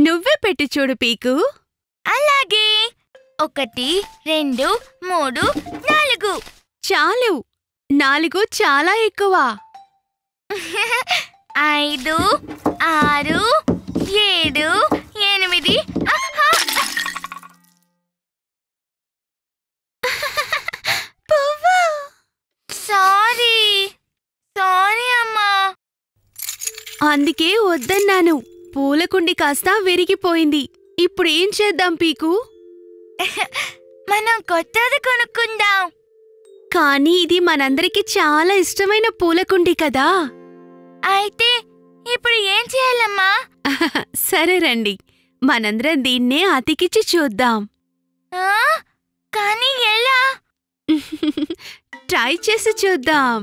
నువ్వే పెట్టి చూడు పీకు. అలాగే 1 2 3 4. చాలు, 4 చాలా ఎక్కువ. 5 6 7 8. సారీ అమ్మా. అందుకే వద్దన్నాను. పూలకుండి కాస్త విరిగిపోయింది. ఇప్పుడు ఏం చేద్దాం పీకు? మనం కొత్తది కొనుక్కుందాం. కానీ ఇది మనందరికి చాలా ఇష్టమైన పూలకుండి కదా. అయితే ఇప్పుడు ఏం చేయాలమ్మా? సరే రండి, మనందరం దీన్నే అతికిచ్చి చూద్దాం. కానీ ఎలా? ట్రై చేసి చూద్దాం.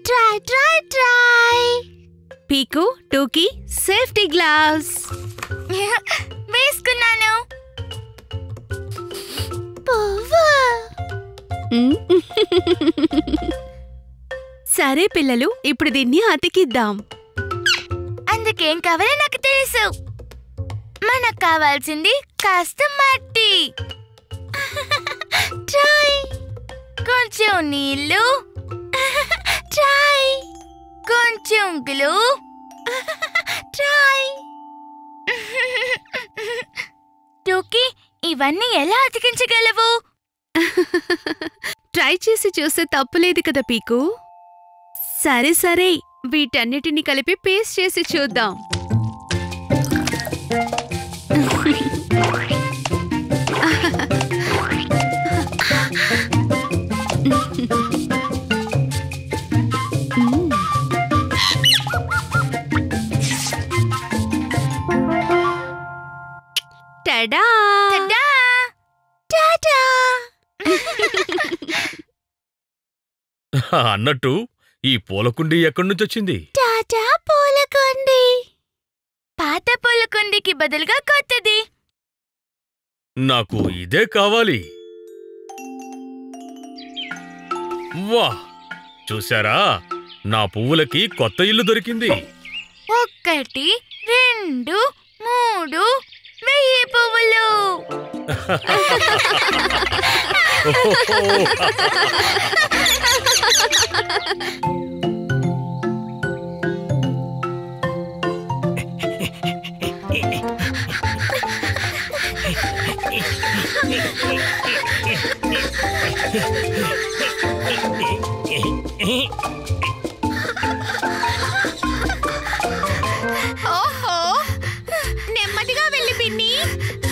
ట్రై. పీకు, టూకీ, సేఫ్టీ గ్లౌస్ వేసుకున్నాను. సరే పిల్లలు, ఇప్పుడు దీన్ని అతికిద్దాం. అందుకేం కావాలో నాకు తెలుసు. మనకు కావాల్సింది కాస్త మట్టి, కొంచెం నీళ్ళు, కొంచెం గ్లూ, టూకీ, ఇవన్నీ ఎలా అతికించగలవు? ట్రై చేసి చూస్తే తప్పులేదు కదా పీకు. సరే, వీటన్నిటిని కలిపి పేస్ట్ చేసి చూద్దాం. టడా! అన్నట్టు ఈ పూలకుండి ఎక్కడి నుంచి వచ్చింది? టాటా పూలకుండి. పాత పూలకుండికి బదులుగా కొత్తది. నాకు ఇదే కావాలి. వా, చూసారా, నా పువ్వులకి కొత్త ఇల్లు దొరికింది. 1 2 3 1000 పువ్వులు. ఓహో, నెమ్మదిగా వెళ్ళి పిన్ని,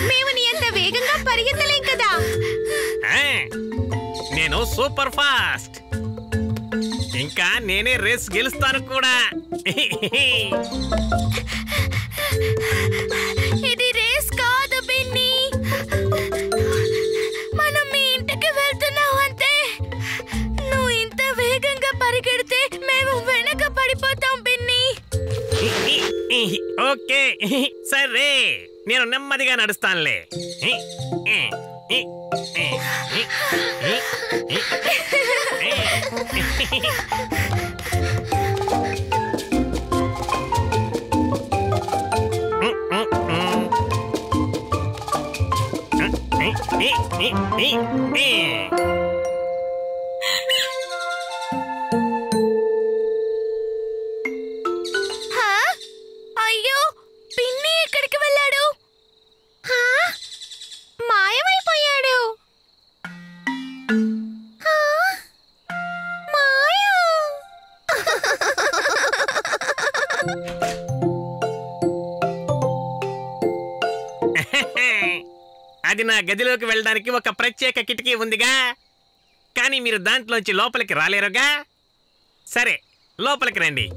మేము నీ అంత వేగంగా పరిగెత్తలేం కదా. నేను సూపర్ ఫాస్ట్. ఇంకా నేనే రేస్ గెలుస్తాను కూడా. ఇది రేస్ కాదు పిన్ని. మనం మీ ఇంటికి వెళ్తున్నాం అంతే. నువ్వు ఇంత వేగంగా పరిగెడితే మేము వెనక పడిపోతాం పిన్ని. ఓకే, సరే, నేను నెమ్మదిగా నడుస్తానులే. అయ్యో, పిన్ని ఎక్కడికి వెళ్ళాడు? మాయమైపోయాడు. అది నా గదిలోకి వెళ్ళడానికి ఒక ప్రత్యేక కిటికీ ఉందిగా, కానీ మీరు దాంట్లోంచి లోపలికి రాలేరుగా. సరే, లోపలికి రండి.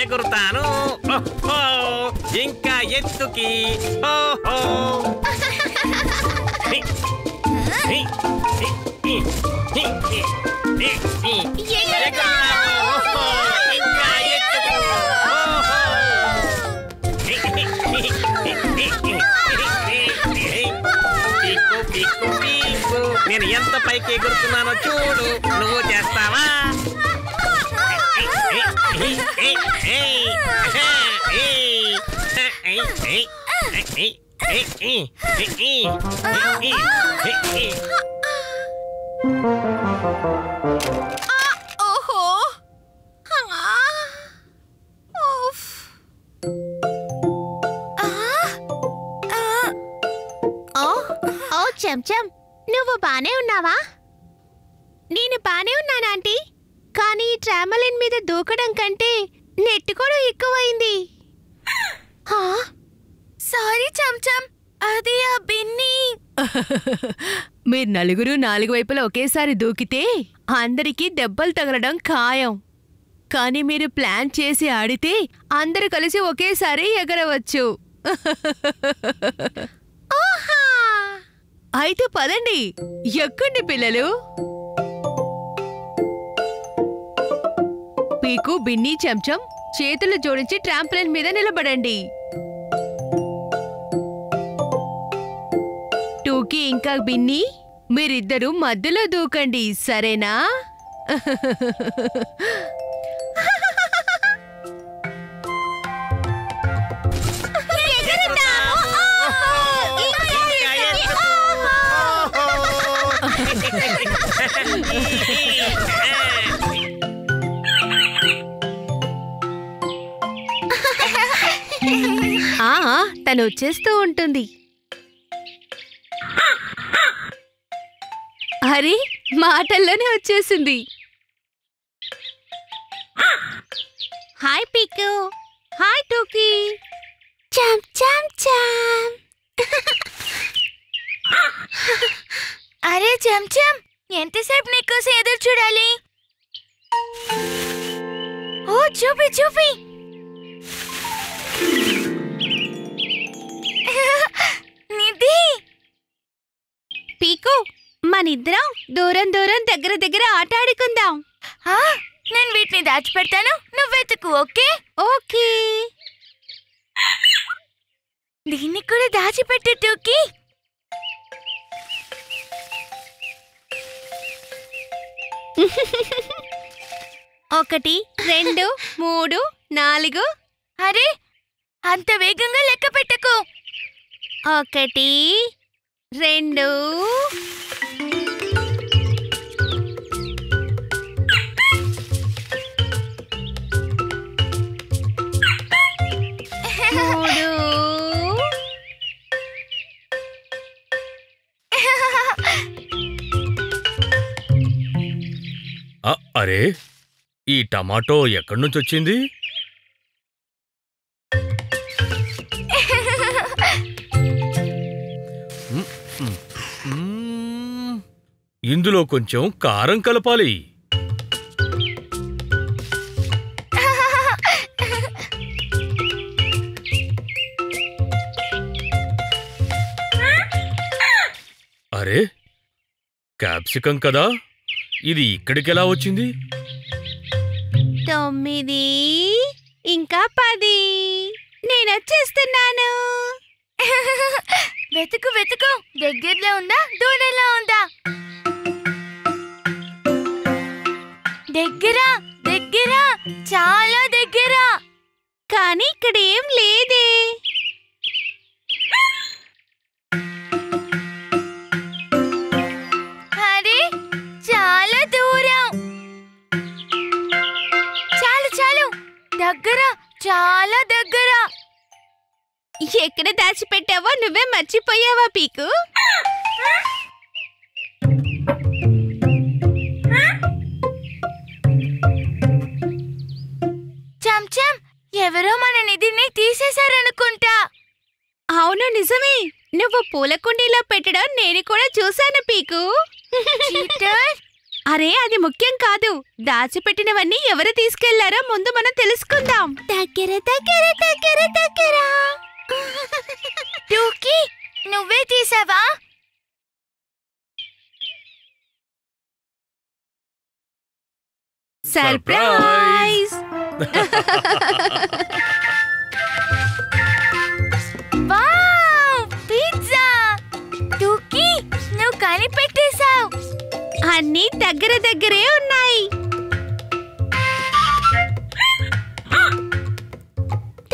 ఎగురుతాను ఇంకా ఎత్తుకి. ఎంత పైకి ఎగురుతున్నానో చూడు. నువ్వు చేస్తావా? ఓహో ఓ చెంచం, నువ్వు బానే ఉన్నావా? నేను బానే ఉన్నాను ఆంటీ, కానీ ట్రాంపోలిన్ మీద దూకడం కంటే నెట్టుకోవడం ఎక్కువైంది. సారీ చెంచం, అది ఆ బిన్ని. మీరు నలుగురు నాలుగు వైపులా ఒకేసారి దూకితే అందరికీ దెబ్బలు తగలడం ఖాయం. కానీ మీరు ప్లాన్ చేసి ఆడితే అందరూ కలిసి ఒకేసారి ఎగరవచ్చు. అయితే పదండి, ఎక్కండి పిల్లలు. పీకు, బిన్ని, చెంచం చేతులు జోడించి ట్రాంపోలిన్ మీద నిలబడండి. టూకీ ఇంకా బిన్ని, మీరిద్దరూ మధ్యలో దూకండి, సరేనా? తను వచ్చేస్తూ ఉంటుంది. అరే, మాటల్లోనే వచ్చేసింది. హాయ్ పీకు. హాయ్ టూకీ. చామ్ చామ్ చామ్. అరే చెంచం, ఎంతసేపు నీకోసం ఎదురు చూడాలి? ఓ చూపి చూపి. నిధి, పీకు, మనిద్దరం దూరం దూరం దగ్గర దగ్గర ఆట ఆడుకుందాం. నేను వీటిని దాచిపెడతాను, నువ్వు వెతుకు. ఓకే? ఓకే. దీన్ని కూడా దాచిపెట్టు టూకీ. ఒకటి, 2, 3, 4. అరే, అంత వేగంగా లెక్క పెట్టకు. 1, 2. 3. అరే, ఈ టమాటో ఎక్కడి నుంచి వచ్చింది? ఇందులో కొంచెం కారం కలపాలి. అరే, క్యాప్సికం కదా, ఇది ఇక్కడికెలా వచ్చింది? 9, ఇంకా 10. నేనొచ్చేస్తున్నాను. వెతుకు వెతుకు, దగ్గరలో ఉందా దూరంలో ఉందా? దగ్గర దగ్గర, చాలా దగ్గర. కానీ ఇక్కడ ఏం లేదే. అరే, చాలా దూరం. చాలు చాలు, దగ్గర, చాలా దగ్గర. ఎక్కడ దాచిపెట్టావో నువ్వే మర్చిపోయావా పీకు? చెంచం, ఎవరో మన నిధిని తీసేశారనుకుంటా. అవును, నిజమే. నువ్వు పూల కుండీలో పెట్టడం నేను కూడా చూశాను పీకు. చీటర్. అరే, అది ముఖ్యం కాదు. దాచిపెట్టినవన్నీ ఎవరు తీసుకెళ్లారో ముందు మనం తెలుసుకుందాం. దగ్గర దగ్గర దగ్గర దగ్గర. టూకీ, నువ్వే తీసావా? సర్ప్రైజ్! Wow, pizza! టూకీ, నువ్వు కనిపెట్టేశావు. అన్నీ దగ్గర దగ్గరే ఉన్నాయి.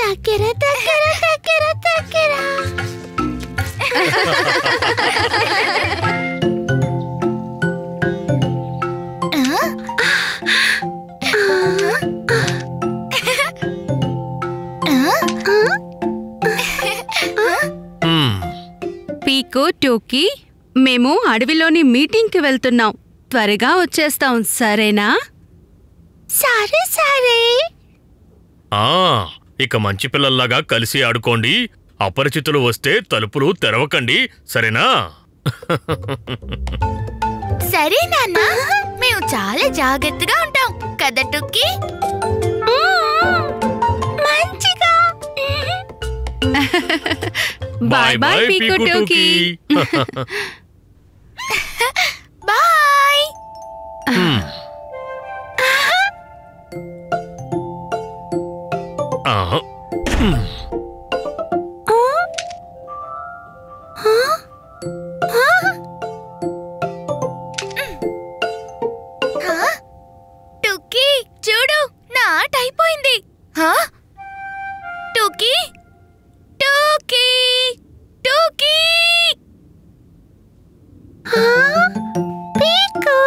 దగ్గర దగ్గర దగ్గర దగ్గర. పీకు, టోకీ, మేము అడవిలోని మీటింగ్కి వెళ్తున్నాం. త్వరగా వచ్చేస్తాం, సరేనా? సరే సరే. ఇక మంచి పిల్లల్లాగా కలిసి ఆడుకోండి. అపరిచితులు వస్తే తలుపులు తెరవకండి, సరేనా? సరే నాన్న, మేము చాలా జాగ్రత్తగా ఉంటాం కదా టుక్కీ. మంచిగా. బాయ్ బాయ్ పీకు, టోకీ. బాయ్. టుక్కీ చూడు, నా ఆట అయిపోయింది. టుక్కీ టుక్కీ టుక్కీ. పీకు.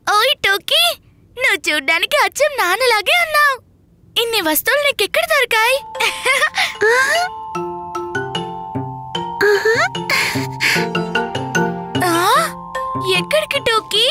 ఓయ్ టుక్కీ, నువ్వు చూడ్డానికి అచ్చం నాన్నలాగే ఉన్నావు. ఇన్ని వస్తువులు నీకెక్కడ దొరికాయి? ఎక్కడికి టోకీ?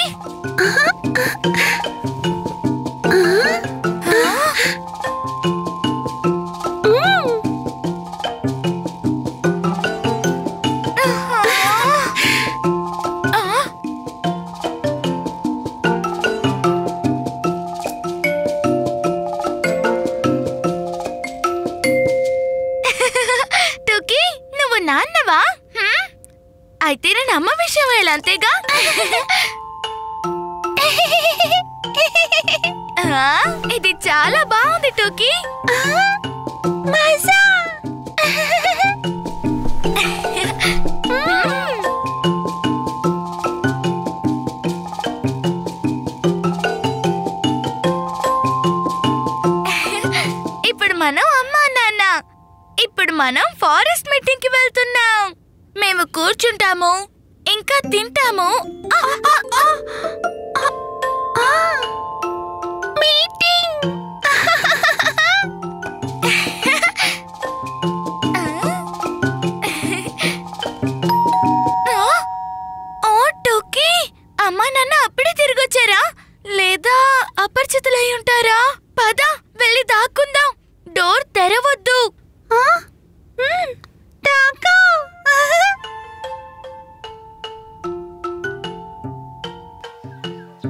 టోకీ, నువ్వు నాన్నవా? అయితే నేను అమ్మ విషయం అంతేగా. ఇది చాలా బాగుంది టోకీ. మజా. ఇప్పుడు మనం అమ్మా నాన్న. ఇప్పుడు మనం ఫారెస్ట్ మీటింగ్ కి వెళ్తున్నాం. మేము కూర్చుంటాము, ఇంకా తింటాము. మీటింగ్. ఓ టోకీ, అమ్మా నాన్న అప్పుడే తిరిగొచ్చారా? లేదా అపరిచితులై ఉంటారా? పద వెళ్ళి దాక్కుందాం. డోర్ తెరవద్దు.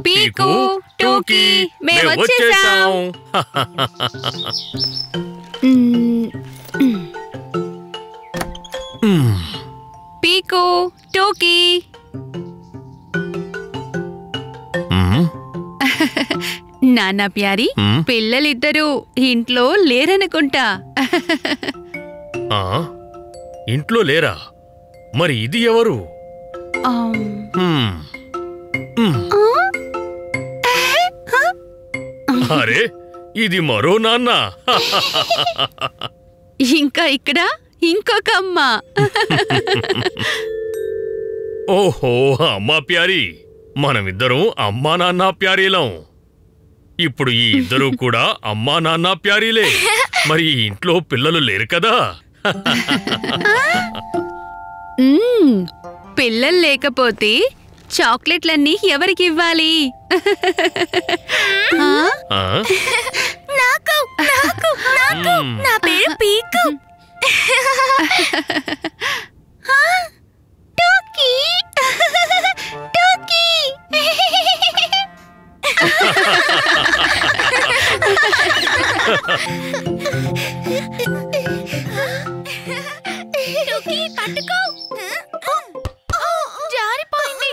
పీకు, టోకీ, మేము వచ్చేసాం. పీకు, టోకీ. నాన్న ప్యారీ, పిల్లలిద్దరూ ఇంట్లో లేరనుకుంటా. ఇంట్లో లేరా? మరి ఇది ఎవరు? అరే, ఇది మరో నాన్న. ఇంకా ఇక్కడ ఇంకొక అమ్మ. ఓహో, అమ్మా ప్యారీ, మనమిద్దరం అమ్మా నాన్న ప్యారీలం. ఇప్పుడు ఈ ఇద్దరు కూడా అమ్మా నాన్న ప్యారీలే. మరి ఈ ఇంట్లో పిల్లలు లేరు కదా? పిల్లలు లేకపోతే చాక్లెట్లన్నీ ఎవరికివ్వాలి? నాకు నాకు నాకు. నా పేరు పీకు. టోకీ టోకీ. టోకీ పట్టుకో. జారిపోయింది.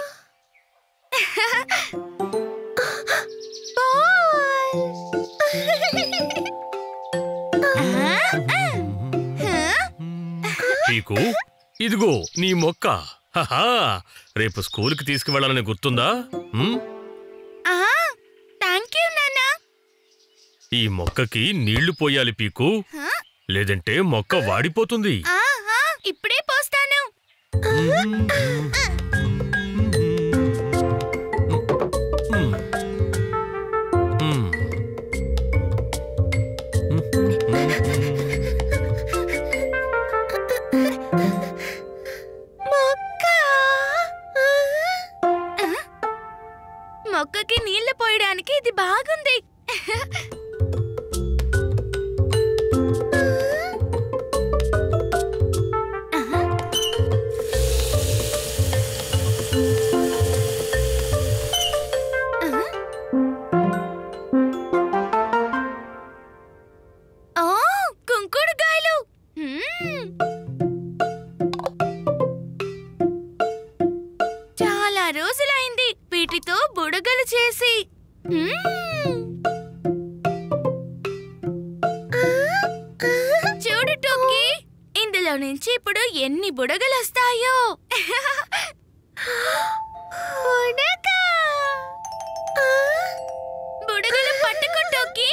పీకు, ఇదిగో నీ మొక్క. హహా, రేపు స్కూల్కి తీసుకువెళ్ళాలని గుర్తుందా? థ్యాంక్ యూ నాన్నా. ఈ మొక్కకి నీళ్లు పోయాలి పీకు, లేదంటే మొక్క వాడిపోతుంది. ఇప్పుడే పోస్తాను. మొక్కకి నీళ్లు పోయడానికి ఇది బాగుంది. కుంకుడుకాయలు. చాలా రోజులైంది వీటితో బుడగలు చేసి. చూడు టోకీ, ఇందులో నుంచి ఇప్పుడు ఎన్ని బుడగలు వస్తాయో. బుడగలు పట్టుకో టోకీ.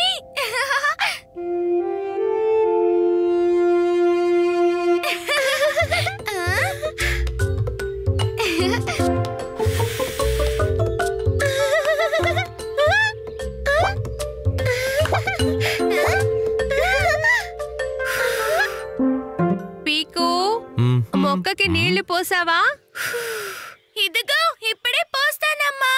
పీకు, మొక్కకి నీళ్లు పోసావా? ఇదిగో ఇప్పుడే పోస్తానమ్మా.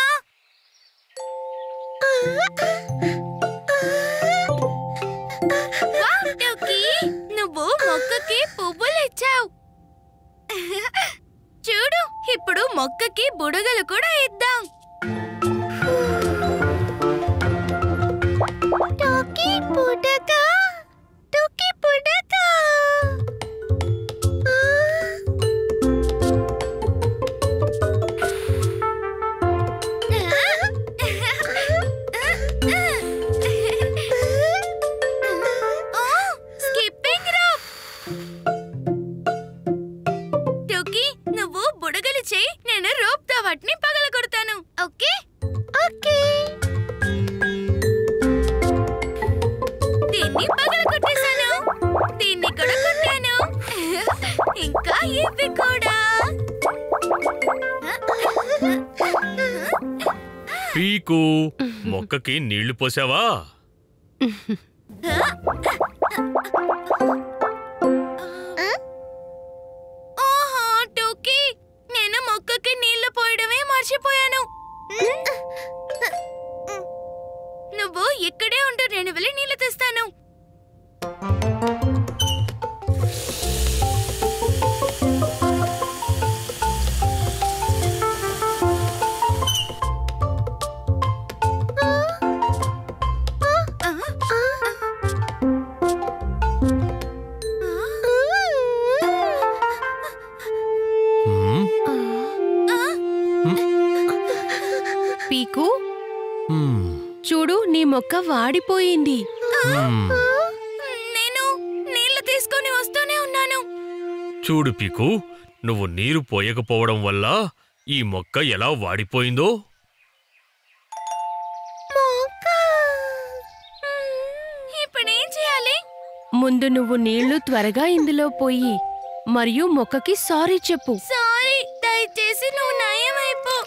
వావ్ టోకీ, నువ్వు మొక్కకి పువ్వులు ఇచ్చావు. చూడు, ఇప్పుడు మొక్కకి బుడగలు కూడా ఇద్దాం. టోకీ బుడగ, టోకీ బుడగ. Skipping rope. టోకీ, నువ్వు బుడగలు చేయి, నేను రోప్ తో వాటిని పగలగొడతాను. Okay okay. దీన్ని పగలగొట్టేశాను, దీన్ని కూడా కొట్టాను, ఇంకా ఇవి కూడా. పీకు, మొక్కకి నీళ్లు పోసావా? ఓహో టోకీ, నేను మొక్కకి నీళ్లు పోయడమే మర్చిపోయాను. నువ్వు ఇక్కడే ఉంటూ, నేను వెళ్ళి నీళ్లు తెస్తాను. పీకు, చూడు నీ మొక్క వాడిపోయింది. నేను నీళ్లు తీసుకొని వస్తూనే ఉన్నాను. చూడు పీకు, నువ్వు నీరు పోయకపోవడం వల్ల ఈ మొక్క ఎలా వాడిపోయిందో. ఇప్పుడేం చేయాలి? ముందు నువ్వు నీళ్లు త్వరగా ఇందులో పోయి మరియు మొక్కకి సారీ చెప్పు. సారీ, దయచేసి నువ్వు నయమైపో.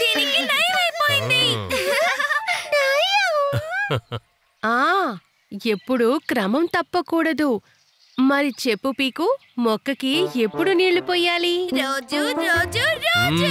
దీనికి నయమైపోయింది. ఎప్పుడు క్రమం తప్పకూడదు. మరి చెప్పు పీకు, మొక్కకి ఎప్పుడు నీళ్లు పోయాలి? రోజు రోజు రోజు.